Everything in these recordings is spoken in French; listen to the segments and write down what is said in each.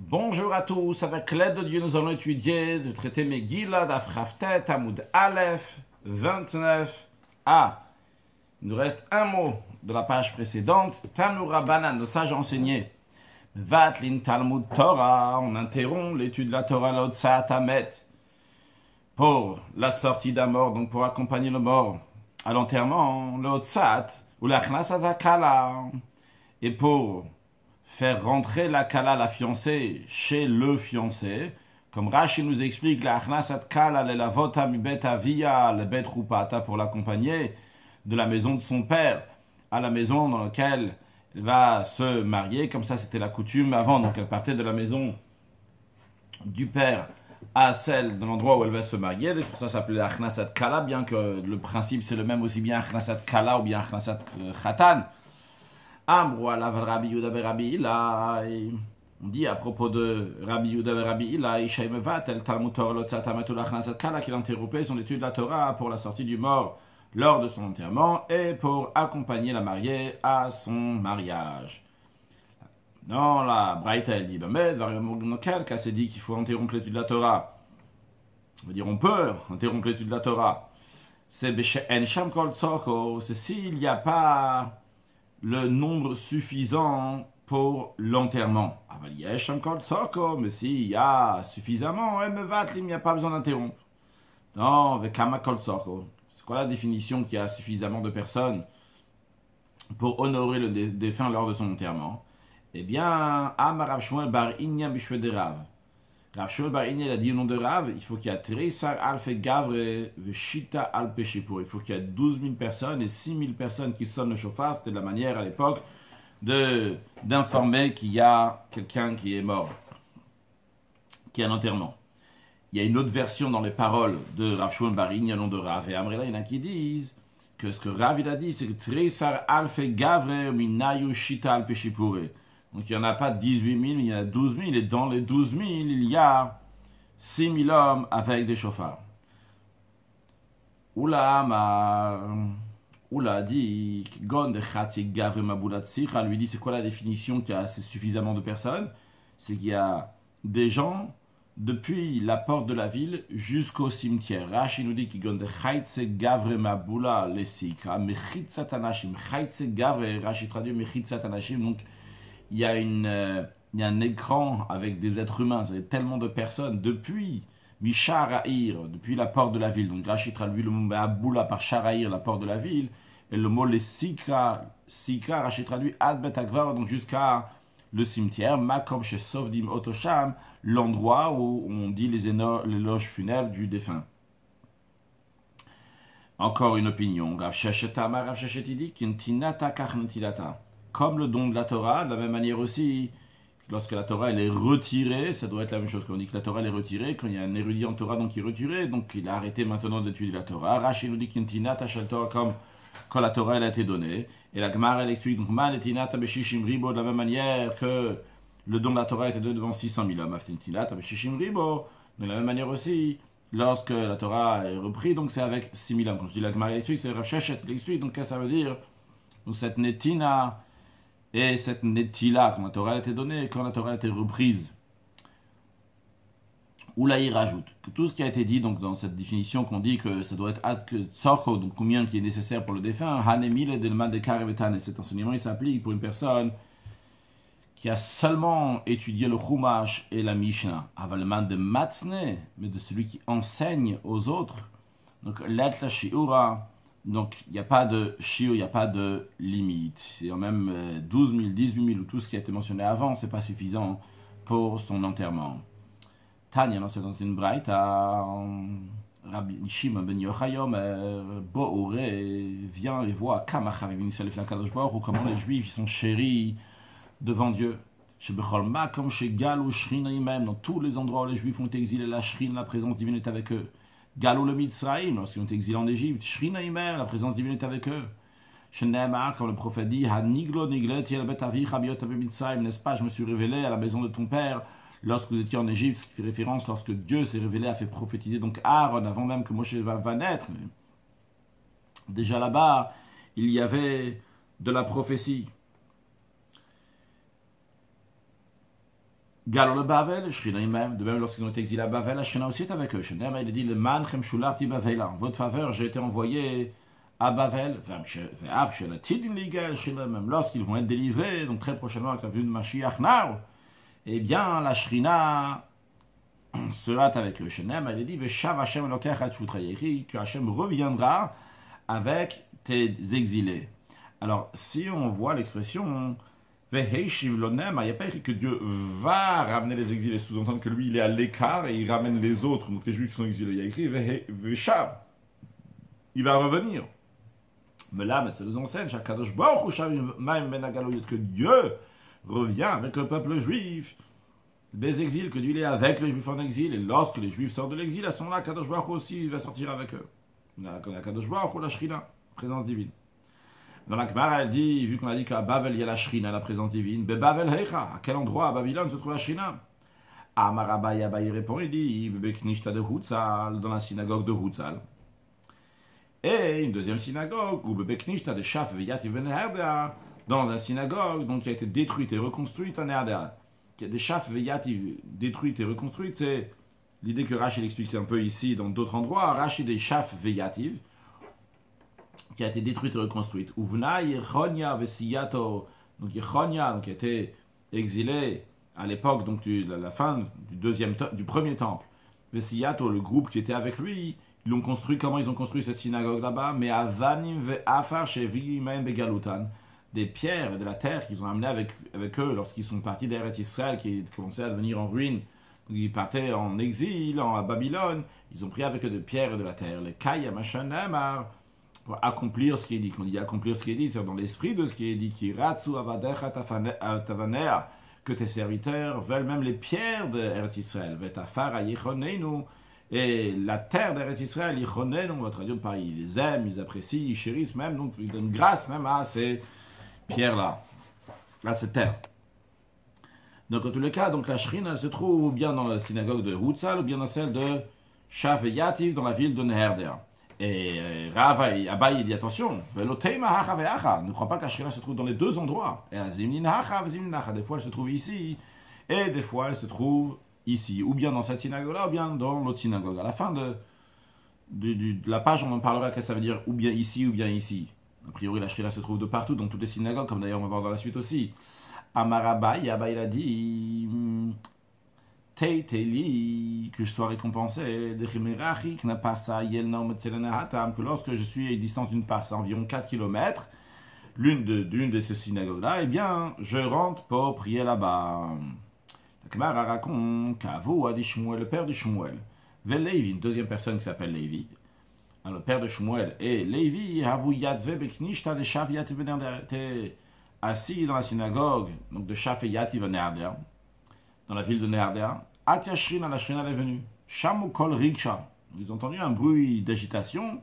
Bonjour à tous, avec l'aide de Dieu, nous allons étudier de traiter Megillah d'Afraftet, Amoud Aleph, 29a. Il nous reste un mot de la page précédente. Tanu Rabbanan, nos sages enseignés. Vatlin Talmud Torah, on interrompt l'étude de la Torah l'Otsat Amet pour la sortie d'un mort, donc pour accompagner le mort à l'enterrement, l'Otsat, ou l'Achnasat Kala, et pour faire rentrer la Kala, la fiancée, chez le fiancé. Comme Rashi nous explique, la Achnasat Kala, la vota mi bet avia, le bet rupata, pour l'accompagner de la maison de son père à la maison dans laquelle elle va se marier. Comme ça, c'était la coutume avant. Donc, elle partait de la maison du père à celle de l'endroit où elle va se marier. C'est pour ça que ça s'appelait Achnasat Kala, bien que le principe c'est le même aussi bien Achnasat Kala ou bien Achnasat Khatan. Amrou alav Rabbi Yehuda ben Rabbi Hila. On dit à propos de Rabbi Yehuda ben Rabbi Hila, Ishaï mevatel Talmud Torah lotzat amatul Achnasat Kala, qu'il interrompait son étude de la Torah pour la sortie du mort lors de son enterrement et pour accompagner la mariée à son mariage. Non, la Braïta elle dit, mais quel cas c'est dit qu'il faut interrompre l'étude de la Torah. On veut dire on peut interrompre l'étude de la Torah. C'est s'il n'y a pas le nombre suffisant pour l'enterrement. Mais s'il y a suffisamment, il n'y a pas besoin d'interrompre. Non, c'est quoi la définition qu'il y a suffisamment de personnes pour honorer le défunt lors de son enterrement? Eh bien, Amar Rav Shmuel bar Inya bishve de Rav. Rav Shmuel bar Inya, il a dit au nom de Rav, il faut qu'il y ait Tresar alfe gavre veshita alpe shipur. Il faut qu'il y ait 12 000 personnes et 6 000 personnes qui sonnent le chauffard. C'était la manière à l'époque d'informer qu'il y a quelqu'un qui est mort, qui a un enterrement. Il y a une autre version dans les paroles de Rav Shmuel bar Inya au nom de Rav. Et Amrela, il y en a qui disent que ce que Rav il a dit, c'est que Tresar alfe gavre minayu shita alpe shipure. Donc il n'y en a pas 18 000, mais il y en a 12 000. Et dans les 12 000, il y a 6 000 hommes avec des chauffards. Oula dit, lui dit, c'est quoi la définition qu'il y a assez suffisamment de personnes? C'est qu'il y a des gens depuis la porte de la ville jusqu'au cimetière. Rashi nous dit qu'il y a gavre mabula les sikra, mechitzat anashim. Gavre, Rashi traduit mechitzat anashim, donc il y a un écran avec des êtres humains, c'est tellement de personnes depuis Misharaïr, depuis la porte de la ville. Donc Rashi traduit le mot Aboula par Sharaïr, la porte de la ville, et le mot les Sikra, Rashi traduit Ad Bet Akvar, donc jusqu'à le cimetière, Makom chez Sovdim Otosham, l'endroit où on dit les éloges funèbres du défunt. Encore une opinion. Rav Sheshet dit Kintinata Kachntilata. Comme le don de la Torah, de la même manière aussi, lorsque la Torah elle est retirée, ça doit être la même chose. Quand on dit que la Torah elle est retirée, quand il y a un érudit en Torah donc il est retiré, donc il a arrêté maintenant d'étudier la Torah. Rashi nous dit qu'Intinat Hashal Torah comme quand la Torah elle a été donnée. Et la Gemara elle explique donc Man etinat beshishim ribo de la même manière que le don de la Torah était donné devant 600 000 hommes. Aftintinat beshishim ribo de la même manière aussi. Lorsque la Torah est reprise, donc c'est avec 6 000 hommes. Quand je dis la Gemara elle explique, c'est Rav Sheshet il explique. Donc qu'est-ce que ça veut dire? Donc cette netina et cette netila, quand la Torah a été donnée, quand la Torah a été reprise. Ou là, il rajoute que tout ce qui a été dit donc, dans cette définition, qu'on dit que ça doit être tzorko, donc combien qui est nécessaire pour le défunt, hanemil et delman de karevetan, et cet enseignement il s'applique pour une personne qui a seulement étudié le chumash et la mishnah, avalman de matne, mais de celui qui enseigne aux autres. Donc, l'et la shiura. Donc, il n'y a pas de shiur, il n'y a pas de limite. C'est même 12 000, 18 000 ou tout ce qui a été mentionné avant, ce n'est pas suffisant pour son enterrement. Tanya, c'est dans une braïta, Rabbi Shimon ben Yochayom, Bo'oré, vient et voit comment les Juifs ils sont chéris devant Dieu. Chez Becholma, comme chez Gal ou Shrina même, dans tous les endroits où les Juifs ont été exilés, la Shrina, la présence divine est avec eux. Galou le Mitzraïm, lorsqu'ils ont été exilés en Égypte, Shrina Imer, la présence divine est avec eux. Shenemar, comme le prophète dit, Haniglo Niglet, Yelbet Avi, Chabiot Avi Mitzraïm, n'est-ce pas, je me suis révélé à la maison de ton père lorsque vous étiez en Égypte, ce qui fait référence lorsque Dieu s'est révélé, a fait prophétiser donc Aaron, avant même que Moshe va naître. Déjà là-bas, il y avait de la prophétie. Galo le Bavel, Shrina même, de même lorsqu'ils ont été exilés à Bavel, la Shrina aussi est avec eux. Shrina, il dit le Manchem Shularti Bavela. En votre faveur, j'ai été envoyé à Bavel, même lorsqu'ils vont être délivrés, donc très prochainement avec la venue de Mashiach Now, eh bien la Shrina sera avec eux. Shenem, il dit, Veshav Hashem Elokecha et Shutrayeri, que Hashem reviendra avec tes exilés. Alors, si on voit l'expression Veheshiv Lonem, il n'y a pas écrit que Dieu va ramener les exilés, sous-entendre que lui il est à l'écart et il ramène les autres, donc les juifs qui sont exilés. Il y a écrit Veshav, il va revenir. Mais là, ça nous enseigne, que Dieu revient avec le peuple juif des exils, que Dieu est avec les juifs en exil, et lorsque les juifs sortent de l'exil, à ce moment-là, Kadosh Baruch Hu aussi va sortir avec eux. Kadosh Baruch Hu, la Shrina, présence divine. Dans la Gemara, elle dit, vu qu'on a dit qu'à Babel, il y a la Shrina, la présence divine, Babel Heicha, à quel endroit à Babylone se trouve la Shrina? Amarabaï Abaï répond, il dit, Beknishta de Hutzal, dans la synagogue de Hutzal. Et une deuxième synagogue, ou Beknishta de Shaf Veyativ Ben Herdea, dans une synagogue donc, qui a été détruite et reconstruite en Herdea. Qui a des Shaf Veyativ détruites et reconstruites, c'est l'idée que Rashi explique un peu ici dans d'autres endroits. Rashi des Shaf Veyativ, qui a été détruite et reconstruite. Uvna Yechonia Vesiyato, donc Yechonia, donc qui a été exilé à l'époque donc la fin du premier temple. Vesiyato, le groupe qui était avec lui, ils l'ont construit. Comment ils ont construit cette synagogue là-bas? Mais Avanim Ve'afar Shevimen Begalutan, des pierres et de la terre qu'ils ont amené avec eux lorsqu'ils sont partis d'Eretz Israël, qui commençait à devenir en ruine. Donc ils partaient en exil, à Babylone. Ils ont pris avec eux des pierres et de la terre. Les Kaya Mashanamar, pour accomplir ce qui est dit. Quand on dit accomplir ce qui est dit, c'est dans l'esprit de ce qui est dit. Qui ratsu avadecha tavanea, que tes serviteurs veulent même les pierres d'Eretz Israël. Vetafar ayichoneinu, et la terre d'Eretz Israël, yichoneinu, on va traduire par ils les aiment, ils apprécient, ils chérissent même, donc ils donnent grâce même à ces pierres-là, à cette terre. Donc en tous les cas, donc la Shrina elle se trouve bien dans la synagogue de Hutzal ou bien dans celle de Shaf Veyativ dans la ville de Neherdea. Et Rava et Abaye dit attention, ne crois pas que la Shrina se trouve dans les deux endroits. Et des fois elle se trouve ici, et des fois elle se trouve ici, ou bien dans cette synagogue-là, ou bien dans l'autre synagogue. À la fin de la page, on en parlera que ça veut dire ou bien ici, ou bien ici. A priori, la Shrina se trouve de partout, dans toutes les synagogues, comme d'ailleurs on va voir dans la suite aussi. Amarabaye, Abaye a dit que je sois récompensé, que lorsque je suis à une distance d'une parsa, environ 4 km, l'une de ces synagogues-là, eh bien, je rentre pour prier là-bas. La Gemara raconte qu'Avou a dit Shmuel, le père de Shmuel, Lévi, une deuxième personne qui s'appelle Lévi. Alors, le père de Shmuel et Lévi, Avou Yadve Beknishta de Shaf Yativ était assis dans la synagogue donc de Shaf et Yativ Nehardea, dans la ville de Nehardea. Atia Shrina, la Shrina est venue. Shamu Kol Riksha. Ils ont entendu un bruit d'agitation.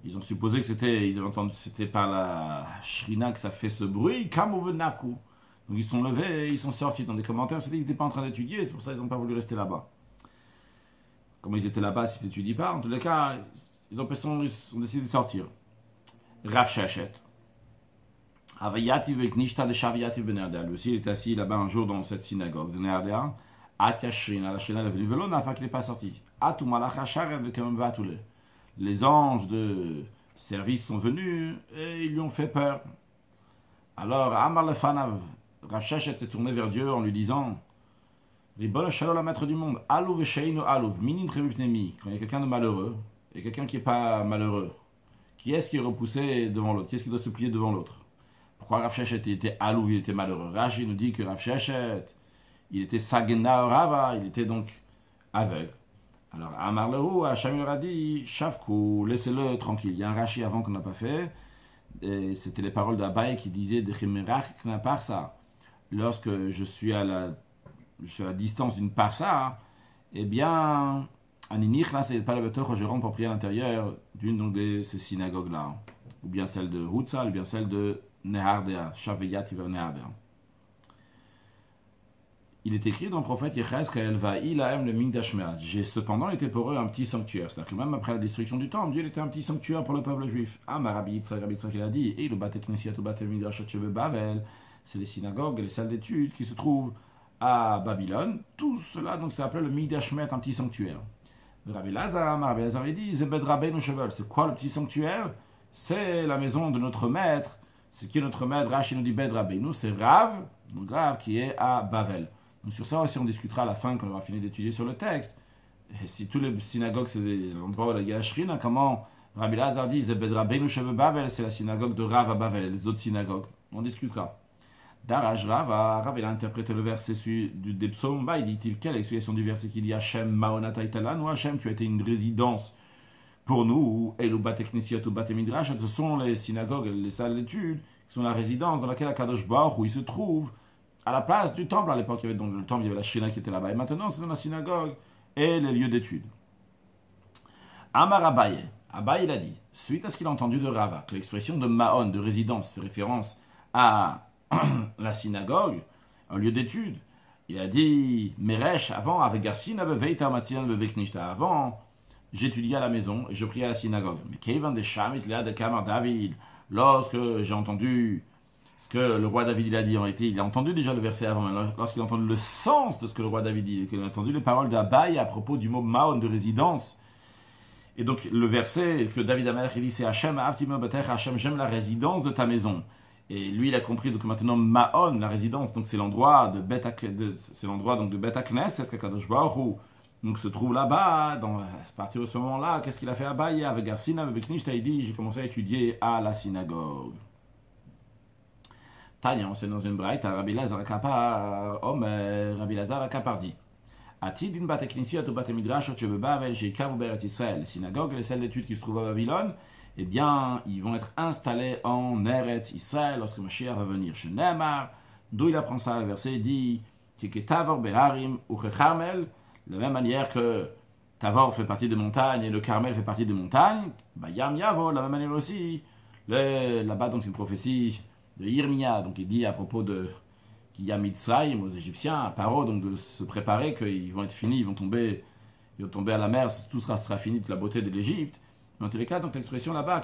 Ils ont supposé que c'était par la Shrina que ça fait ce bruit. Kamu Venafku. Donc ils sont levés, ils sont sortis. Dans des commentaires, c'était qu'ils n'étaient pas en train d'étudier, c'est pour ça qu'ils n'ont pas voulu rester là-bas. Comment ils étaient là-bas s'ils n'étudient pas? En tous les cas, ils ont décidé de sortir. Rav Shachet. Avayativ Beknishta de Shaviyativ Benerdea. Lui aussi, il était assis là-bas un jour dans cette synagogue de Nehardea. Atia Shrina, la Shrina est venue. Velo Nafa qu'il n'est pas sorti. Atu Malacha Sharev Kamem Vatule. Les anges de service sont venus et ils lui ont fait peur. Alors, Amar Lefanav, Rav Shachet s'est tourné vers Dieu en lui disant Ribon Shalom, la maître du monde, Alouv Sheinu Alouv, Minin Trevipnemi, quand il y a quelqu'un de malheureux et quelqu'un qui n'est pas malheureux, qui est-ce qui est repoussé devant l'autre? Qui est-ce qui doit se plier devant l'autre? Pourquoi Rav Shachet était Alouv, il était malheureux? Rashi nous dit que Rav Shachet, il était Sagena Rava, il était donc aveugle. Alors, Amar Lehu, Hacham leur a dit Shavku, laissez-le tranquille. Il y a un Rashi avant qu'on n'a pas fait. Et c'était les paroles d'Abaye qui disaient de Chimerach Knaparsa. Lorsque je suis à la distance d'une parsa, eh bien, Aninich, là, c'est pas le betoch, je rentre pour prier à l'intérieur d'une de ces synagogues-là. Ou bien celle de Hutzal, ou bien celle de Nehardea, Shaveyat Iver Nehardea. Il est écrit dans le prophète Yechezkel, Va'ilahem le Migdash Me'at. J'ai cependant été pour eux un petit sanctuaire. C'est-à-dire que même après la destruction du temple, Dieu était un petit sanctuaire pour le peuple juif. Ah, ma Rabbi Yitzhak il a dit, et le Bate Knesiat ou Bate Midrash Bavel, c'est les synagogues et les salles d'études qui se trouvent à Babylone. Tout cela, donc, c'est appelé le Midashmet, un petit sanctuaire. Rabbi Lazar avait dit, Zebed Rabbeinu Shevel. C'est quoi le petit sanctuaire? C'est la maison de notre maître. C'est qui est notre maître? Rashi nous dit Bed Rabbeinu, c'est Rav, donc Rav qui est à Bavel. Donc sur ça aussi on discutera à la fin quand on aura fini d'étudier sur le texte. Et si tous les synagogues c'est l'endroit où il y a la Shrina, comment Rabbi Lazar dit Zebed Rabbeinu Shevel Bavel, c'est la synagogue de Rav à Bavel, les autres synagogues. On discutera. Daraj Rav, il a interprété le verset des psaumes, il dit quelle explication du verset qu'il dit Hachem Maonata Italan, ou Hachem, tu as été une résidence pour nous, et le Bateknesiat ou Batemidrash, ce sont les synagogues, les salles d'études, qui sont la résidence dans laquelle Akadosh Baruch où il se trouve, à la place du temple. À l'époque, il y avait donc le temple, il y avait la Shrina qui était là-bas, et maintenant c'est dans la synagogue et les lieux d'études. Amar Abaye, Abaye il a dit, suite à ce qu'il a entendu de Rava, que l'expression de Maon, de résidence, fait référence à la synagogue, un lieu d'étude. Il a dit, Meresh, avant, avec Garcina, avant, j'étudiais à la maison et je priais à la synagogue. Mais Kevan de Shamit, Léa de Kamar David, lorsque j'ai entendu ce que le roi David il a dit, il a entendu déjà le verset avant, mais lorsqu'il a entendu le sens de ce que le roi David dit, qu'il a entendu les paroles d'Abaye à propos du mot Maon, de résidence, et donc le verset que David Amelech dit, c'est Hachem, Hachem, j'aime la résidence de ta maison. Et lui, il a compris donc maintenant Maon, la résidence, donc c'est l'endroit de Bet Knesset, Kadosh Baruch Hu, donc se trouve là-bas. À partir de ce moment-là, qu'est-ce qu'il a fait à Baye avec Garsina, avec Nishta? Il dit, j'ai commencé à étudier à la synagogue. Tanya, on sait dans une braïta, Rabbi Lazar Kapar, Rabbi Lazar Kapar dit, Atidin Bateknesiat ou Batemidrash, Chebebavel, Sheikav ou Beret Israël, les synagogues et les salles d'études qui se trouvent à Babylone, eh bien, ils vont être installés en Eretz Israël lorsque Mashiach va venir chez Neymar. D'où il apprend ça, le verset dit Tavor Beharim ou Carmel, de la même manière que Tavor fait partie des montagnes et le Carmel fait partie des montagnes, Yam Yavo, de la même manière aussi. Là-bas, donc, c'est une prophétie de Yirmiyah, donc il dit à propos de qu'il y a Mitzrayim aux Égyptiens, à Paro, donc de se préparer, qu'ils vont être finis, ils vont tomber à la mer, tout sera fini, toute la beauté de l'Égypte. Dans tous les cas, donc l'expression là-bas,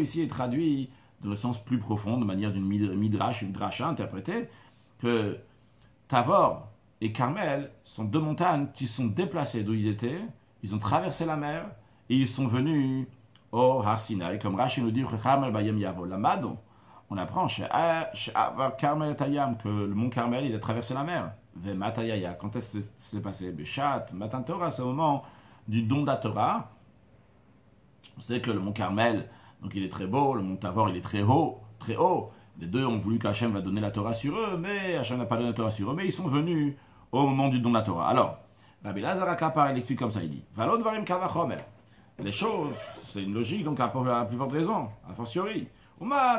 ici est traduit dans le sens plus profond, de manière d'une midrash, une dracha interprétée, que Tavor et Carmel sont deux montagnes qui sont déplacées d'où ils étaient, ils ont traversé la mer et ils sont venus au Har Sinai, comme Rashi nous dit, là-bas, on apprend chez Carmel et Tayam que le mont Carmel, il a traversé la mer. Matayaya, quand est-ce que c'est passé? Béchat, Matan Torah, c'est au moment du don de la Torah. On sait que le mont Carmel, donc il est très beau, le mont Tavor, il est très haut, très haut. Les deux ont voulu qu'Hachem va donner la Torah sur eux, mais Hachem n'a pas donné la Torah sur eux, mais ils sont venus au moment du don de la Torah. Alors, Rabbi Lazar Akapar, il explique comme ça, il dit, Valod varim kavachomer. Les choses, c'est une logique, donc à la plus forte raison, a fortiori.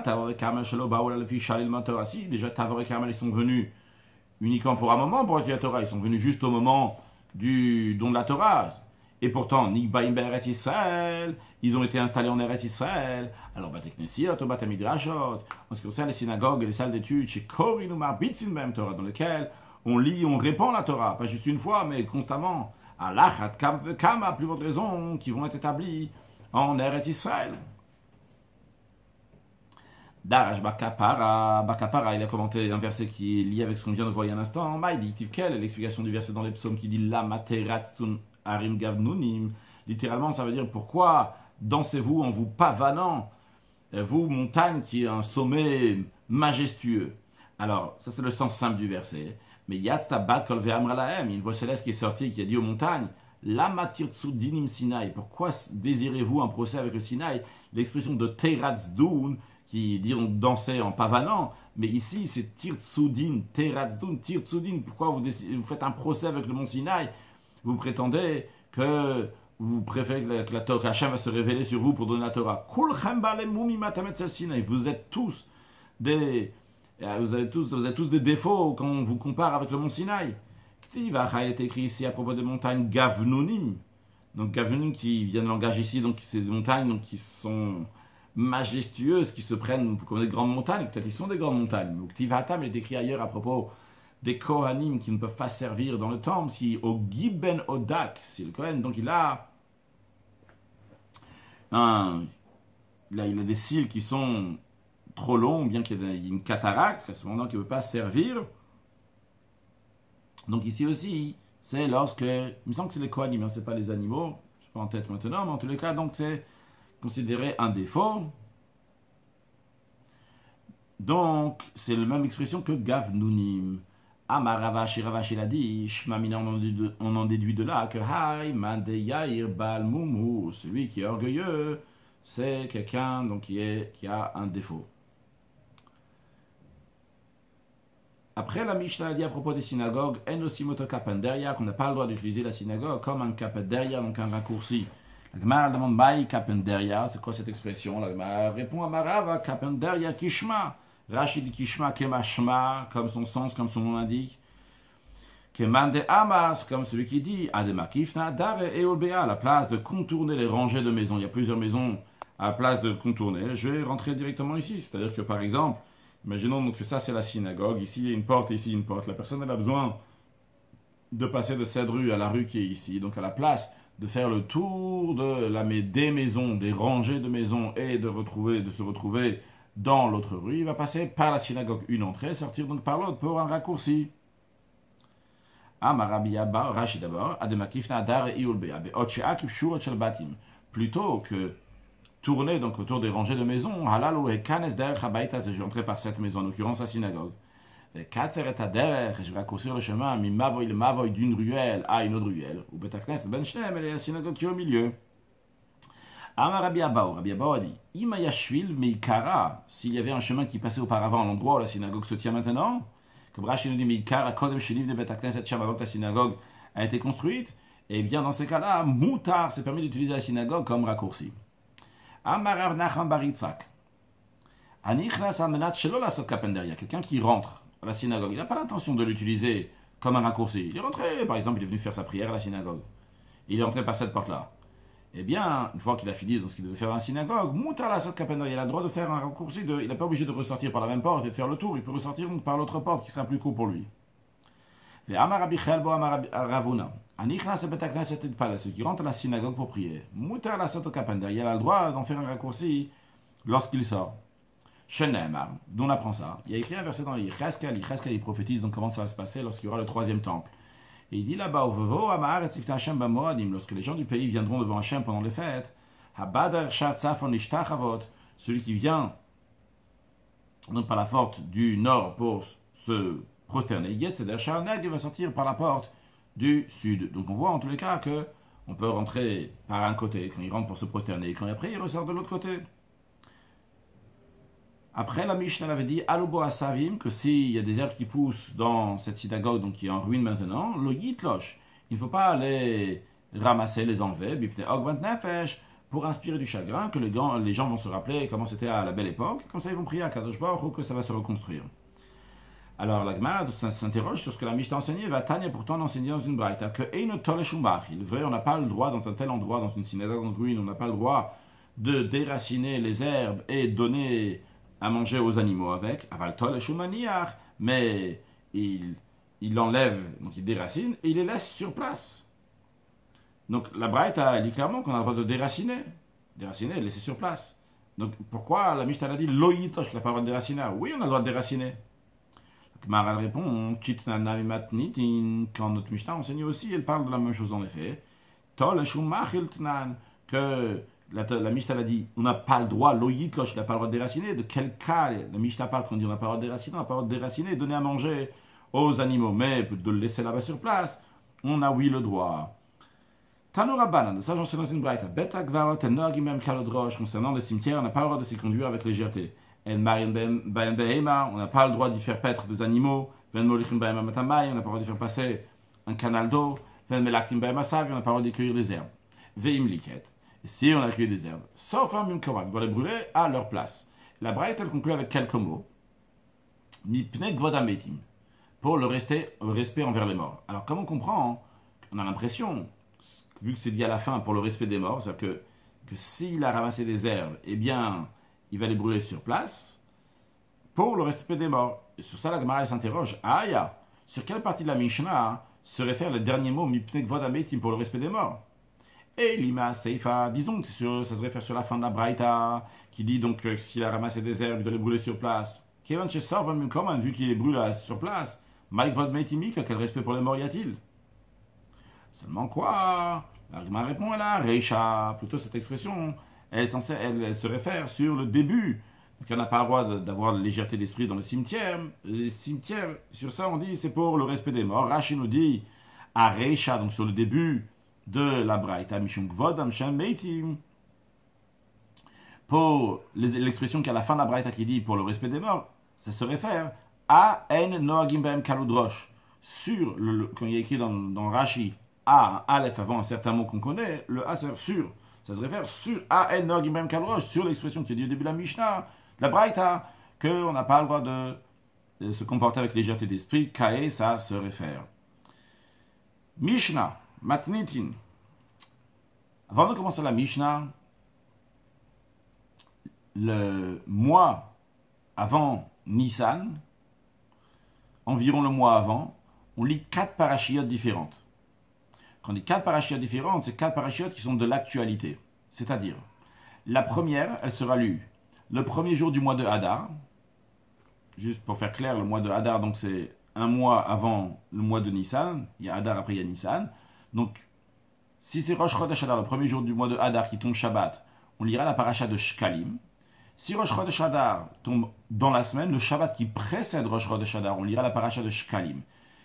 Tavor et Carmel, si déjà Tavor et Carmel, ils sont venus uniquement pour un moment pour étudier la Torah, ils sont venus juste au moment du don de la Torah. Et pourtant, Nikbaim Be'eret Israël, ils ont été installés en Eretz Israël. Alors, Bateknesiot, Batamidrashot, en ce qui concerne les synagogues et les salles d'études, chez Korin ou Marbitzin Bem Torah, dans lesquelles on lit, on répand la Torah, pas juste une fois, mais constamment. À l'Achat, Kam, à plus forte raison, qui vont être établis en Eretz Israël. Darash Bakapara, il a commenté un verset qui est lié avec ce qu'on vient de voir il y a un instant. Maïdi, quelle est l'explication du verset dans les psaumes qui dit La Materatzun Arim Gavnunim? Littéralement, ça veut dire pourquoi dansez-vous en vous pavanant, vous, montagne qui est un sommet majestueux. Alors, ça c'est le sens simple du verset. Mais Yatzta Bat Kol Ve'amra Lahem, une voix céleste qui est sortie, qui a dit aux montagnes La Matirtsu Dinim Sinai. Pourquoi désirez-vous un procès avec le Sinaï? L'expression de Teratzdun, qui dit on dansait en pavanant, mais ici c'est Tirtsudin, Teratzdun, Tirtsudin. Pourquoi vous faites un procès avec le mont Sinaï? Vous prétendez que vous préférez que la Torah Hachem va se révéler sur vous pour donner la Torah. Vous êtes tous des défauts quand on vous compare avec le mont Sinaï. Il est écrit ici à propos des montagnes Gavnunim. Donc Gavnunim qui vient de langage ici, donc c'est des montagnes donc, qui sont majestueuses, qui se prennent comme des grandes montagnes. Peut-être qu'ils sont des grandes montagnes. Donc Tivatam est écrit ailleurs à propos des Kohanim qui ne peuvent pas servir dans le temple, si au Giben Odak, si le Kohen, donc il a des cils qui sont trop longs, bien qu'il y ait une cataracte, à ce moment-là, qui ne peut pas servir Donc ici aussi, c'est lorsque, il me semble que c'est les Kohanim, hein, c'est pas les animaux, je suis pas en tête maintenant, mais en tous les cas, donc c'est considéré un défaut. Donc, c'est la même expression que Gavnunim. Amar Ravashi, Ravashi l'a dit, Shmamina, on en déduit de là que Hay, Mande Yair, Bal Mumu, celui qui est orgueilleux, c'est quelqu'un donc, qui a un défaut. Après, la Mishnah a dit à propos des synagogues, En osimoto kapenderia, qu'on n'a pas le droit d'utiliser la synagogue comme un kapenderia, donc un raccourci. La Gemara demande Maï kapenderia, c'est quoi cette expression? La Gemara répond à Marava kapenderia kishma. Rachid dit kishma kemashma, comme son sens, comme son nom l'indique. Kemande amas, comme celui qui dit Adema kifna dare et olbea, la place de contourner les rangées de maisons. Il y a plusieurs maisons à la place de contourner. Je vais rentrer directement ici, c'est-à-dire que par exemple, imaginons donc que ça c'est la synagogue, ici il y a une porte, ici une porte. La personne elle a besoin de passer de cette rue à la rue qui est ici. Donc à la place de faire le tour des maisons, des rangées de maisons et de se retrouver dans l'autre rue, il va passer par la synagogue une entrée, sortir donc par l'autre pour un raccourci. Rashi d'abord, plutôt que tourner donc autour des rangées de maisons, je vais entrer par cette maison, en l'occurrence la synagogue. Et je vais raccourcir le chemin, le mavoy d'une ruelle à une autre ruelle, ou betaknes ben shnem, et la synagogue qui est au milieu. Rabbi Abba a dit, Imayashvil meikara, s'il y avait un chemin qui passait auparavant à l'endroit où la synagogue se tient maintenant, comme Rashi nous dit, meikara kodem sheliv de betaknes et avant que la synagogue a été construite, et bien dans ces cas-là, moutar, c'est permis d'utiliser la synagogue comme raccourci. Amarav Nachman bar Yitzhak. Anichnas amenat shelo lasot kapenderia, quelqu'un qui rentre à la synagogue, il n'a pas l'intention de l'utiliser comme un raccourci. Il est rentré, par exemple, il est venu faire sa prière à la synagogue. Il est rentré par cette porte-là. Eh bien, une fois qu'il a fini ce qu'il devait faire dans la synagogue, Moutar lasot kapenderia, il a le droit de faire un raccourci, il n'est pas obligé de ressortir par la même porte et de faire le tour, il peut ressortir par l'autre porte qui sera plus court pour lui. Amarabi Chelbo Ravuna. Anichnas betaknes et pas ceux qui rentrent à la synagogue pour prier. Moutar lasot kapenderia, il a le droit d'en faire un raccourci lorsqu'il sort. Shenemar, d'où on apprend ça. Il y a écrit un verset dans Yecheskel, il prophétise donc comment ça va se passer lorsqu'il y aura le troisième temple. Et il dit là-bas, lorsque les gens du pays viendront devant Hachem pendant les fêtes, celui qui vient donc par la porte du nord pour se prosterner, il va sortir par la porte du sud. Donc on voit en tous les cas que on peut rentrer par un côté quand il rentre pour se prosterner, et quand après il ressort de l'autre côté. Après, la Mishnah avait dit Alubo Asavim, que s'il y a des herbes qui poussent dans cette synagogue, donc qui est en ruine maintenant, lo yitlosh, il ne faut pas les ramasser, les enlever, bipne ogvant nefesh, pour inspirer du chagrin, que les gens vont se rappeler comment c'était à la belle époque, comme ça ils vont prier à Kadosh Baruch Hu que ça va se reconstruire. Alors la Gemara s'interroge sur ce que la Mishnah enseignait, va Tanya pourtant enseigner dans une braïta, que Eino Toleshumach, il est vrai, on n'a pas le droit dans un tel endroit, dans une synagogue en ruine, on n'a pas le droit de déraciner les herbes et donner à manger aux animaux avec, mais il enlève, donc il déracine, et il les laisse sur place. Donc la Braïta dit clairement qu'on a le droit de déraciner et laisser sur place. Donc pourquoi la Mishnah a dit loïtosh, la parole de déraciner? Oui, on a le droit de déraciner. Maral répond, quand notre Mishnah enseigne aussi, elle parle de la même chose en effet. Que la Mishnah a dit, on n'a pas le droit, loïtlosh, il n'a pas le droit de déraciner. De quel cas la Mishnah parle quand on dit on n'a pas le droit de déraciner? On n'a pas le droit de déraciner et donner à manger aux animaux, mais de le laisser là-bas sur place, on a oui le droit. Tanura Banan, ça j'en sais dans une braïta. Beta Gvarot, Nogimem Kalodrosh, concernant les cimetières, on n'a pas le droit de s'y conduire avec légèreté. El Marin Baem Behema, on n'a pas le droit d'y faire paître des animaux. Ven Molichim Baem Matamai, on n'a pas le droit d'y faire passer un canal d'eau. Ven Melaktim Baem Asav, on n'a pas le droit d'y cueillir des herbes. Veim Liket. Si on a cueilli des herbes, sauf un Mimkoram, on doit les brûler à leur place. La braïta elle conclut avec quelques mots. Mipne Gvodametim, pour le respect envers les morts. Alors, comme on comprend, on a l'impression, vu que c'est dit à la fin pour le respect des morts, c'est-à-dire que s'il a ramassé des herbes, eh bien, il va les brûler sur place pour le respect des morts. Et sur ça, la Gemara s'interroge, sur quelle partie de la Mishnah se réfère le dernier mot Mipne Gvodametim pour le respect des morts? Et Lima Seifa, disons que ça se réfère sur la fin de la Braïta, qui dit donc que s'il a ramassé des herbes, il doit les brûler sur place. Vu qu'il les brûle sur place, Mike Vod Meitimi, quel respect pour les morts y a-t-il? Seulement quoi? La Gemara répond là, Reisha, plutôt cette expression, elle se réfère sur le début. Donc on n'a pas le droit d'avoir la légèreté d'esprit dans le cimetière. Les cimetières, sur ça on dit c'est pour le respect des morts. Rashi nous dit à Reisha, donc sur le début de la Braïta, Mishum Gvod Amshem Meitim. Pour l'expression qui est à la fin de la Braïta qui dit pour le respect des morts, ça se réfère à En Noagim Bem Kaludrosh. Sur, quand il y a écrit dans Rashi, A, Aleph avant un certain mot qu'on connaît, le A c'est sur. Ça se réfère sur A, En Noagim Bem Kaludrosh, sur l'expression qui est dit au début de la Mishnah, de la Braïta, qu'on n'a pas le droit de se comporter avec légèreté d'esprit. Kae, ça se réfère. Mishnah, Matnitin. Avant de commencer la Mishnah, le mois avant Nissan, environ le mois avant, on lit 4 parachiotes différentes. Quand on dit 4 parachiotes différentes, c'est 4 parachiotes qui sont de l'actualité. C'est-à-dire, la première, elle sera lue le premier jour du mois de Hadar. Juste pour faire clair, le mois de Hadar, donc c'est un mois avant le mois de Nissan. Il y a Hadar, après il y a Nissan. Donc, si c'est Rosh Chodesh Hadar, le premier jour du mois de Hadar qui tombe Shabbat, on lira la paracha de Shkalim. Si Rosh Chodesh Hadar tombe dans la semaine, le Shabbat qui précède Rosh Chodesh Hadar, on lira la paracha de Shkalim.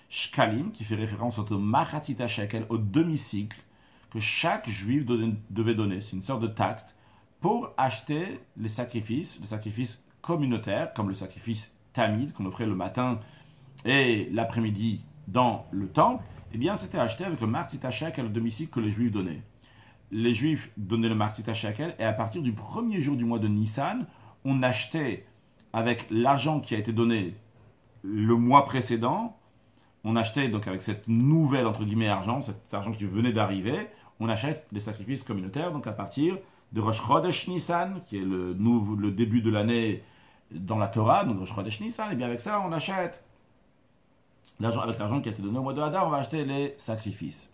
Shkalim, qui fait référence au Machatzita Shekel, au demi-cycle, que chaque juif devait donner. C'est une sorte de taxe pour acheter les sacrifices communautaires, comme le sacrifice Tamid, qu'on offrait le matin et l'après-midi dans le temple. Eh bien, c'était acheté avec le Machatzita Shekel, le demi-cycle que les juifs donnaient. Les juifs donnaient le Machatzita Shekel, et à partir du premier jour du mois de Nissan, on achetait avec l'argent qui a été donné le mois précédent, on achetait donc avec cette nouvelle, entre guillemets, argent, cet argent qui venait d'arriver, on achète des sacrifices communautaires, donc à partir de Rosh Chodesh Nissan, qui est le début de l'année dans la Torah, donc Rosh Chodesh Nissan, et bien avec ça, on achète, avec l'argent qui a été donné au mois de Hadar, on va acheter les sacrifices.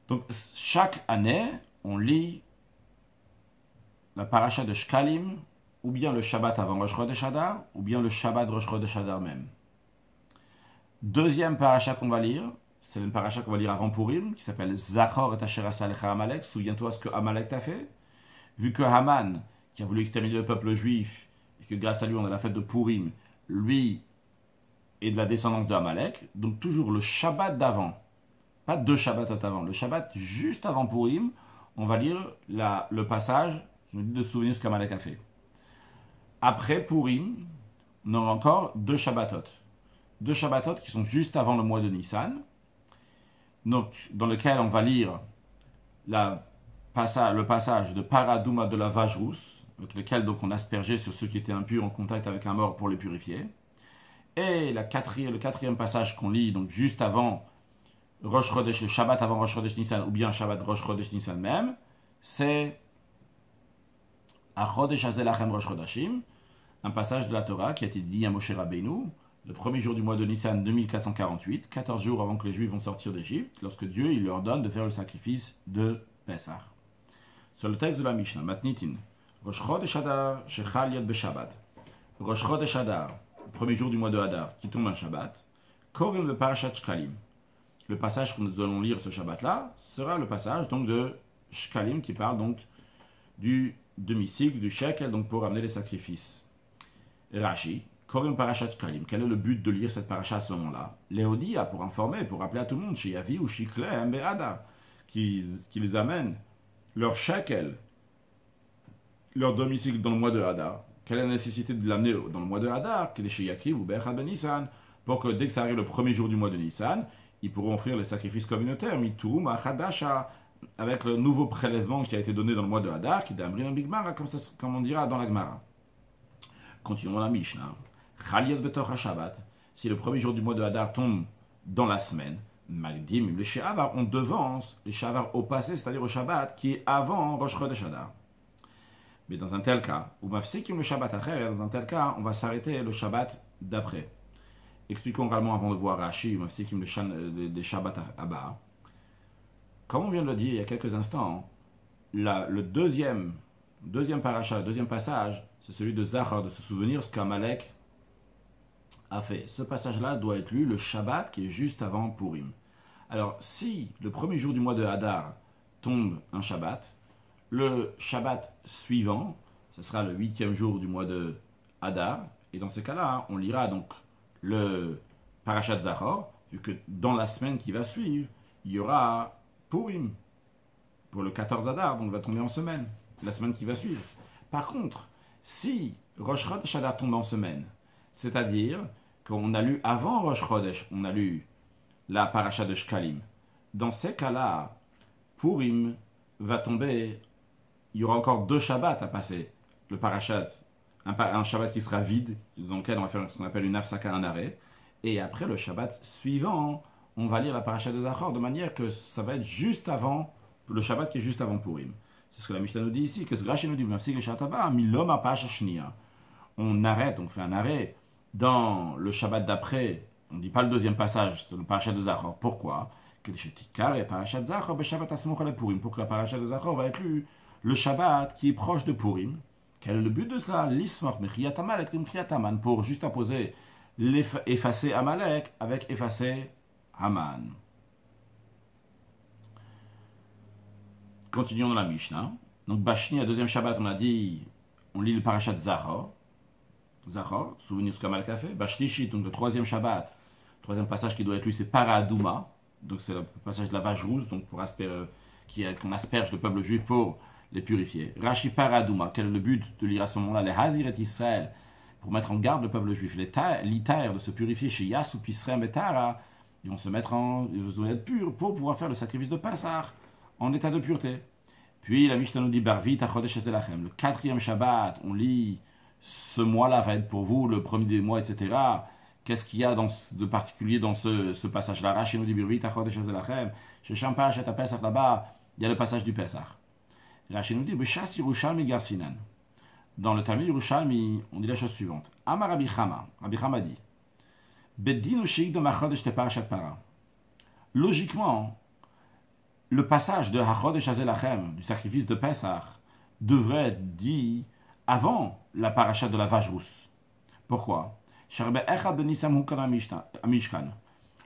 Donc, chaque année, on lit la paracha de Shkalim, ou bien le Shabbat avant Rosh Chodesh Hadar, ou bien le Shabbat Rosh Chodesh Hadar même. Deuxième paracha qu'on va lire, c'est une paracha qu'on va lire avant Purim, qui s'appelle Zachor et Asher Asa Alecha Amalek. Souviens-toi ce que Amalek t'a fait. Vu que Haman, qui a voulu exterminer le peuple juif, et que grâce à lui on a la fête de Purim, lui est de la descendance de Amalek, donc toujours le Shabbat d'avant. Pas deux Shabbats avant. Le Shabbat juste avant Purim, on va lire le passage qui nous dit de se souvenir ce qu'Amalek a fait. Après Purim, on aura encore deux Shabbatot. Deux Shabbatot qui sont juste avant le mois de Nissan. Donc, dans lequel on va lire le passage de Paradouma de la vache rousse, avec lequel donc on aspergeait sur ceux qui étaient impurs en contact avec un mort pour les purifier. Et le quatrième passage qu'on lit, donc juste avant Rosh Chodesh, le Shabbat avant Rosh Chodesh Nissan, ou bien Shabbat Rosh Chodesh Nissan même, c'est Achodesh Hazelachem Rosh Chodashim, un passage de la Torah qui a été dit à Moshe Rabbeinu, le premier jour du mois de Nissan 2448, 14 jours avant que les Juifs vont sortir d'Égypte, lorsque Dieu il leur donne de faire le sacrifice de Pessah. Sur le texte de la Mishnah, Matnitin, Rosh Chodesh Hadar Shechal Yad Beshabbat, Rosh Chodesh Hadar, le premier jour du mois de Hadar, qui tombe un Shabbat, Korim le Parashat Shkalim. Le passage que nous allons lire ce Shabbat-là sera le passage donc de Shkalim qui parle donc du demi-cycle, du shekel, donc pour amener les sacrifices. Rashi, Korim Parashat Shkalim. Quel est le but de lire cette paracha à ce moment-là? Léodia, pour informer, pour rappeler à tout le monde, chez Yavi ou Shiklem Be'ada, qui les amènent leur shekel, leur demi-cycle dans le mois de Hadar. Quelle est la nécessité de l'amener dans le mois de Hadar? Qu'il est chez Yakiv ou Be'echad Ben Nissan, pour que dès que ça arrive le premier jour du mois de Nissan, ils pourront offrir les sacrifices communautaires, Miturum Achadasha, avec le nouveau prélèvement qui a été donné dans le mois de Hadar, qui est d'Amrin Bigmara, comme on dira dans la Gemara. Continuons la Mishnah. Chaliot Betoch Shabbat, si le premier jour du mois de Hadar tombe dans la semaine, Magdim, le She'avar, on devance le She'avar au passé, c'est-à-dire au Shabbat, qui est avant Rosh Chodesh Hadar. Mais dans un tel cas, ou Mafsikim le Shabbat Acher, dans un tel cas, on va s'arrêter le Shabbat d'après. Expliquons vraiment avant de voir Rashi, ou Mafsikim le Shabbat Abba. Comme on vient de le dire il y a quelques instants, le deuxième paracha, le deuxième passage, c'est celui de Zachar, de se souvenir ce qu'Amalek a fait. Ce passage-là doit être lu le Shabbat qui est juste avant Purim. Alors, si le premier jour du mois de Hadar tombe un Shabbat, le Shabbat suivant, ce sera le 8e jour du mois de Hadar, et dans ce cas-là, on lira donc le Parashat Zachor, vu que dans la semaine qui va suivre, il y aura Purim, pour le 14 Hadar, donc il va tomber en semaine, la semaine qui va suivre. Par contre, si Rosh Chodesh Hadar tombe en semaine, c'est-à-dire qu'on a lu avant Rosh Chodesh, on a lu la Parashat de Shkalim, dans ces cas-là, Purim va tomber, il y aura encore 2 Shabbats à passer. Le Parashat, un Shabbat qui sera vide, dans lequel on va faire ce qu'on appelle une Afsaka, un arrêt, et après le Shabbat suivant, on va lire la Parashat de Zachor, de manière que ça va être juste avant, le Shabbat qui est juste avant Purim. C'est ce que la Mishnah nous dit ici, que ce Rashi nous dit, on arrête, on fait un arrêt dans le Shabbat d'après, on ne dit pas le deuxième passage, c'est le Parashat de Zachor. Pourquoi? Pour que la Parashat de Zachor va être lue le Shabbat qui est proche de Purim. Quel est le but de cela? Pour juste apposer effacer Amalek avec effacer Haman. Continuons dans la Mishnah. Donc Bashni, à deuxième Shabbat, on a dit, on lit le Parashat Zachor. Zachor, souvenir ce qu'Amalek a fait. Bashlishit, donc le troisième Shabbat, troisième passage qui doit être lu, c'est Paradouma. Donc c'est le passage de la vache rousse, donc pour qu'on asperge le peuple juif pour les purifier. Rashi Paradouma, quel est le but de lire à ce moment-là? Les Haziret Israël, pour mettre en garde le peuple juif. L'Itaire de se purifier chez Yasup Israël Betara, ils vont se mettre ils vont être purs pour pouvoir faire le sacrifice de Pessah en état de pureté. Puis la Mishnah nous dit Barvit Achodesh Ezelachem. Le quatrième Shabbat, on lit ce mois-là va être pour vous le premier des mois, etc. Qu'est-ce qu'il y a de particulier dans ce passage-là? Rashi nous dit Barvit Achodesh Ezelachem. Chez Shampach et Pesach là-bas, il y a le passage du Pessah. Rashi nous dit B'Shas Yerushalmi Garsinan. Dans le Talmud Yerushalmi, on dit la chose suivante. Amar Rabbi Chama. Rabbi Chama dit Beddin Ushik de Machodesh te Parashat Para. Logiquement, le passage de Hachodesh Hazelachem, du sacrifice de Pessah, devrait être dit avant la parachat de la vache rousse. Pourquoi?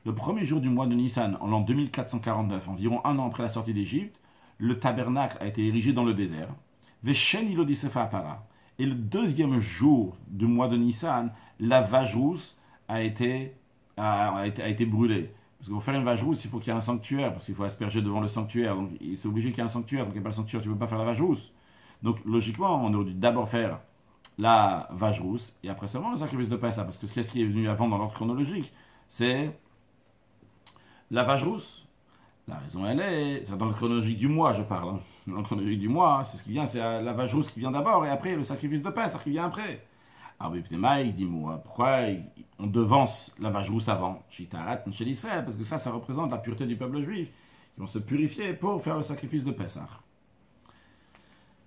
Le premier jour du mois de Nissan, en l'an 2449, environ un an après la sortie d'Égypte, le tabernacle a été érigé dans le désert. Et le deuxième jour du mois de Nissan, la vache rousse a été brûlée. Parce que pour faire une vache rousse, il faut qu'il y ait un sanctuaire, parce qu'il faut asperger devant le sanctuaire. Donc c'est obligé qu'il y ait un sanctuaire. Donc il n'y a pas le sanctuaire, tu ne peux pas faire la vache rousse. Donc logiquement, on aurait dû d'abord faire la vache rousse, et après seulement le sacrifice de Pessah. Parce que qu'est-ce qui est venu avant dans l'ordre chronologique? C'est la vache rousse. La raison, elle est dans le chronologique du mois, je parle. Hein. Dans le chronologique du mois, c'est ce qui vient, c'est la vache rousse qui vient d'abord, et après le sacrifice de Pessah qui vient après. Alors, il dit, pourquoi on devance la vache rousse avant? Chez l'Israël, parce que ça représente la pureté du peuple juif. Ils vont se purifier pour faire le sacrifice de Pessah.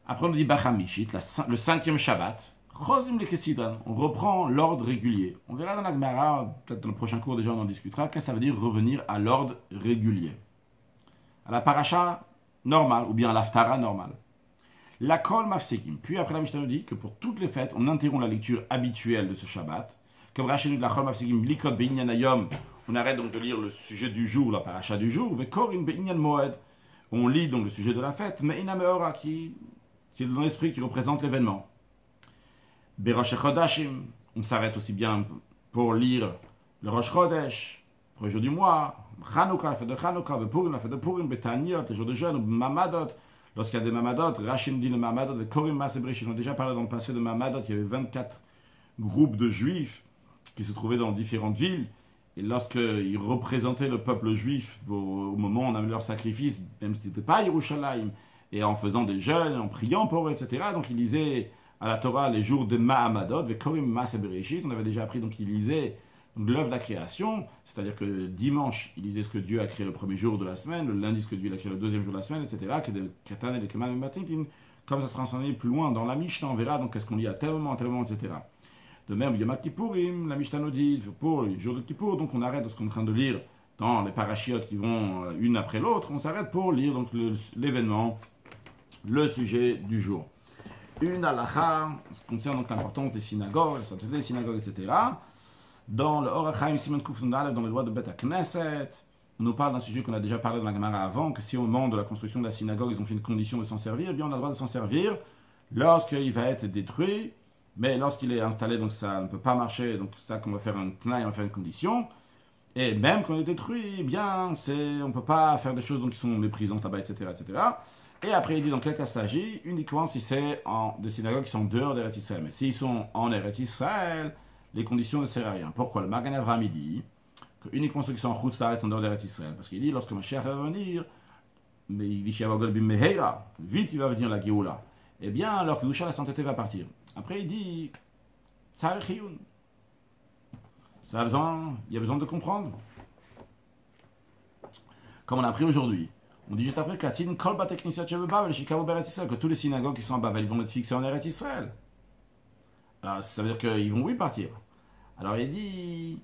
Après, on dit Bachamishit, le cinquième Shabbat. On reprend l'ordre régulier. On verra dans la Gemara, peut-être dans le prochain cours déjà on en discutera, qu'est-ce que ça veut dire revenir à l'ordre régulier. À la paracha normale, ou bien à l'Aftara normale. La kol mafsekim. Puis après la Mishnah nous dit que pour toutes les fêtes, on interrompt la lecture habituelle de ce Shabbat. Comme Rashi nous dit la kol mafsekim likot be'inyan hayom. On arrête donc de lire le sujet du jour, la paracha du jour. Vekorim be'inyan moed. On lit donc le sujet de la fête, mais ina meora qui est dans l'esprit, qui représente l'événement. Berosh Chodashim. On s'arrête aussi bien pour lire le Rosh Chodesh, le premier jour du mois. Chanukah, la fête de Chanukah. Purim, la fête de Purim. Betaniot, les jours de jeûne. Mamadot. Lorsqu'il y a des Mamadot, Rachim dit le Mamadot, de Korim Masebrish, on a déjà parlé dans le passé de Mamadot, il y avait 24 groupes de juifs qui se trouvaient dans différentes villes, et lorsqu'ils représentaient le peuple juif au moment où on avait leur sacrifice, même si ce n'était pas Yerushalayim, et en faisant des jeûnes, en priant pour eux, etc., donc ils lisaient à la Torah les jours de Mahamadot, de Korim Masebrish, on avait déjà appris, donc ils lisaient l'œuvre de la création, c'est-à-dire que dimanche, il lisait ce que Dieu a créé le premier jour de la semaine, le lundi, ce que Dieu a créé le deuxième jour de la semaine, etc. Comme ça sera enseigné plus loin dans la Mishnah, on verra donc qu'est-ce qu'on lit à tel moment, etc. De même, Yom Kippourim, la Mishnah nous dit, pour les jours de Kippour, donc on arrête de ce qu'on est en train de lire dans les parachiotes qui vont une après l'autre, on s'arrête pour lire donc l'événement, le sujet du jour. Une halakha, ce qui concerne donc l'importance des synagogues, la sainteté des synagogues, etc. Dans le Or HaChaim Siman Kuf Nun Aleph, dans les lois de Bet HaKnesset, on nous parle d'un sujet qu'on a déjà parlé dans la Gemara avant, que si au moment de la construction de la synagogue, ils ont fait une condition de s'en servir, eh bien on a le droit de s'en servir lorsqu'il va être détruit, mais lorsqu'il est installé, donc ça ne peut pas marcher, donc c'est ça qu'on va faire un tnaï, on va faire une condition. Et même quand il est détruit, eh bien, on ne peut pas faire des choses donc, qui sont méprisantes là-bas, etc., etc. Et après, il dit dans quel cas il s'agit, uniquement si c'est des synagogues qui sont dehors d'Eretz Israël. Mais s'ils sont en Eretz Israël, les conditions ne servent à rien. Pourquoi? Le Magen Avraham dit que uniquement ceux qui sont en Chutz La'aretz en dehors d'Eretz Israël. Parce qu'il dit, lorsque Mashiach va venir, mais il dit vite il va venir la Géoula. Eh bien, leur Kedusha, la sainteté va partir. Après, il dit, Tzarech Chiyun. Il y a besoin de comprendre. Comme on a appris aujourd'hui. On dit juste après que tous les synagogues qui sont à Babel vont être fixés en Eretz Israël. Alors, ça veut dire qu'ils vont, oui, partir. Alors, il dit,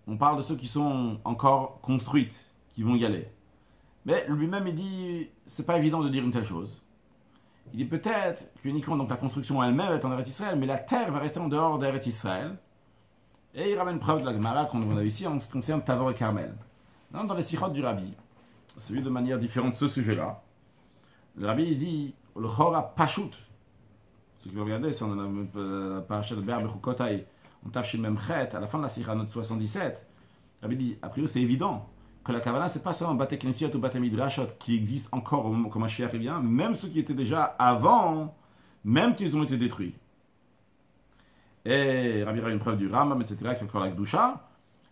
on parle de ceux qui sont encore construites, qui vont y aller. Mais lui-même, il dit, c'est pas évident de dire une telle chose. Il dit peut-être qu'uniquement donc, la construction elle-même est en Eretz Israël, mais la terre va rester en dehors d'Eretz Israël. Et il ramène preuve de la Gemara qu'on a ici en ce qui concerne Tavor et Carmel. Dans les sirotes du Rabbi, c'est vu de manière différente ce sujet-là. Le Rabbi il dit le Chora Pashut. Ceux qui vont regarder, c'est dans la paracha de Be'er Bechukotai, on tafshin Memchet, à la fin de la Sira note 77. Le Rabbi dit a priori c'est évident que la Kavanah c'est pas seulement Bate Knesset ou Bate Midrashot qui existent encore au moment où Mashiach vient, même ceux qui étaient déjà avant, même qu'ils ont été détruits. Et Rabbi a une preuve du Rambam, etc., qui est encore la Kedusha.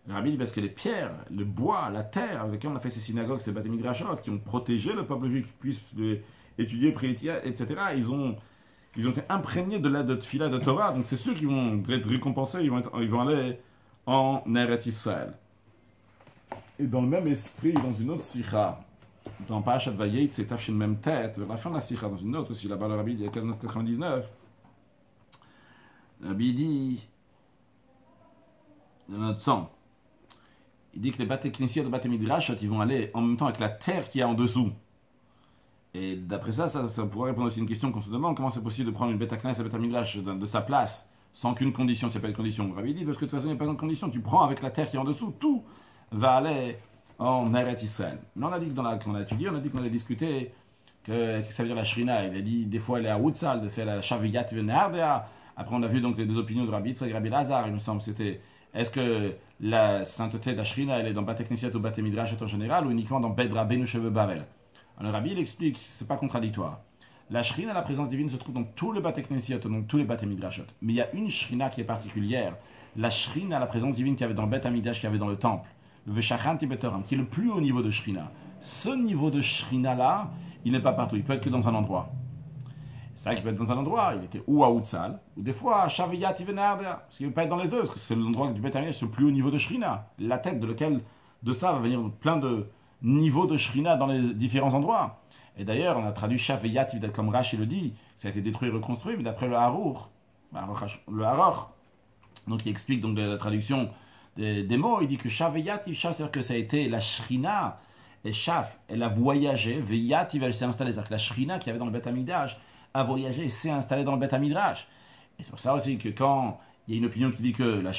Rabbi dit parce que les pierres, le bois, la terre avec lesquelles on a fait ces synagogues, ces Bate Midrashot, qui ont protégé le peuple juif, qui puisse étudier, prier, etc., ils ont été imprégnés de l'aide de Tfila de Torah. Donc c'est ceux qui vont être récompensés, ils vont aller en Eretz Israël. Et dans le même esprit, dans une autre sikha, dans Parashat Vayet, c'est Tafshin même tête, vers la fin de la sikha, dans une autre aussi, là-bas le Rabbi dit, il y a 1999, le Rabbi dit, dans notre sang, il dit que les Bate Knesset et les Bate Midrashot, ils vont aller en même temps avec la terre qui est en dessous. Et d'après ça pourrait répondre aussi à une question qu'on se demande, comment c'est possible de prendre une Bete Knesset et Bete Midrash de sa place, sans qu'une condition, c'est pas une condition. Le Rabbi dit, parce que de toute façon, il n'y a pas de condition, tu prends avec la terre qui est en dessous, tout va aller en Eretz Israël. Mais on a dit que qu'on a étudié, on a dit qu'on allait discuter que ça veut dire la Shrina. Il a dit, des fois elle est à Woodsal, de faire la Shaviyat Venardea. Après on a vu donc les deux opinions de Rabbi Yitzhak et Rabbi Lazar, il me semble, c'était est-ce que la sainteté de la Shrina, elle est dans Bate Knesset ou Bate Midrash en général, ou uniquement dans Bet Rabbeinu Sheve Bavel? Alors Rabbi, il explique, c'est pas contradictoire. La Shrina, la présence divine, se trouve dans tous les Bate Knesset, donc tous les Bate Midrashot. Mais il y a une Shrina qui est particulière. La Shrina, la présence divine qu'il y avait dans le Bet Hamidrash, qu'il y avait dans le temple. Le Veshachanti Betoram, qui est le plus haut niveau de Shrina. Ce niveau de Shrina-là, il n'est pas partout, il peut être que dans un endroit. C'est vrai qu'il peut être dans un endroit, il était ou à Outsal, ou des fois à Shaviyat Ivenardea, parce qu'il ne peut pas être dans les deux, parce que c'est l'endroit du Bet Hamidrash, c'est le plus haut niveau de Shrina. La tête de lequel, de ça, va venir plein de niveaux de Shrina dans les différents endroits. Et d'ailleurs, on a traduit Shaviyat, comme Rashi le dit, ça a été détruit et reconstruit, mais d'après le Harour, donc il explique donc la traduction des mots, il dit que Shaviyat, c'est-à-dire que ça a été la Shrina, et Shaf, elle a voyagé, Veyat, elle s'est installée, c'est-à-dire que la Shrina qui avait dans le Bet Hamidrash a voyagé et s'est installée dans le Bet Hamidrash. Et c'est pour ça aussi que quand il y a une opinion qui dit que la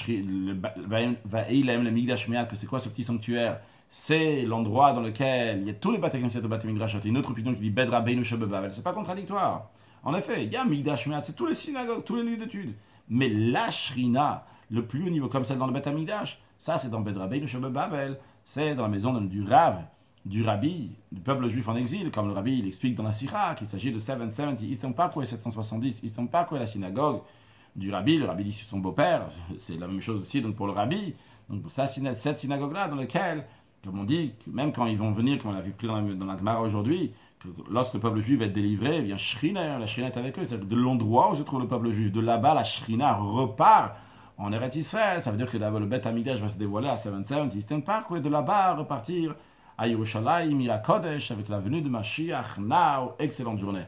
Va'ilem, le Migdash Me'at, que c'est quoi ce petit sanctuaire? C'est l'endroit dans lequel il y a tous les Bate Knesset et Bate Midrashot. Il y a une autre opinion qui dit Bet Rabbeinu Sheve Bavel. C'est pas contradictoire. En effet, il y a Migdash Me'at, c'est tous les synagogues, tous les lieux d'études. Mais la Shrina, le plus haut niveau, comme celle dans le Bet Hamidrash, ça c'est dans Bet Rabbeinu Sheve Bavel. C'est dans la maison du Rav, du Rabbi, du peuple juif en exil, comme le Rabbi il explique dans la Sira, qu'il s'agit de 770 Eastern Parkway, 770 Eastern Parkway, la synagogue du Rabbi. Le Rabbi dit c'est son beau-père, c'est la même chose aussi donc pour le Rabbi. Donc ça, cette synagogue-là dans laquelle, comme on dit, que même quand ils vont venir, comme on l'a vu pris dans la Gemara aujourd'hui, que lorsque le peuple juif va être délivré, eh bien Shrina, la Shrina est avec eux, c'est de l'endroit où se trouve le peuple juif. De là-bas, la Shrina repart en Eretz Israël. Ça veut dire que d'abord le Bet Hamidrash va se dévoiler à 770 Eastern Parkway, de là-bas repartir à Yerushalayim, à Kodesh, avec la venue de Mashiach. Now, excellente journée.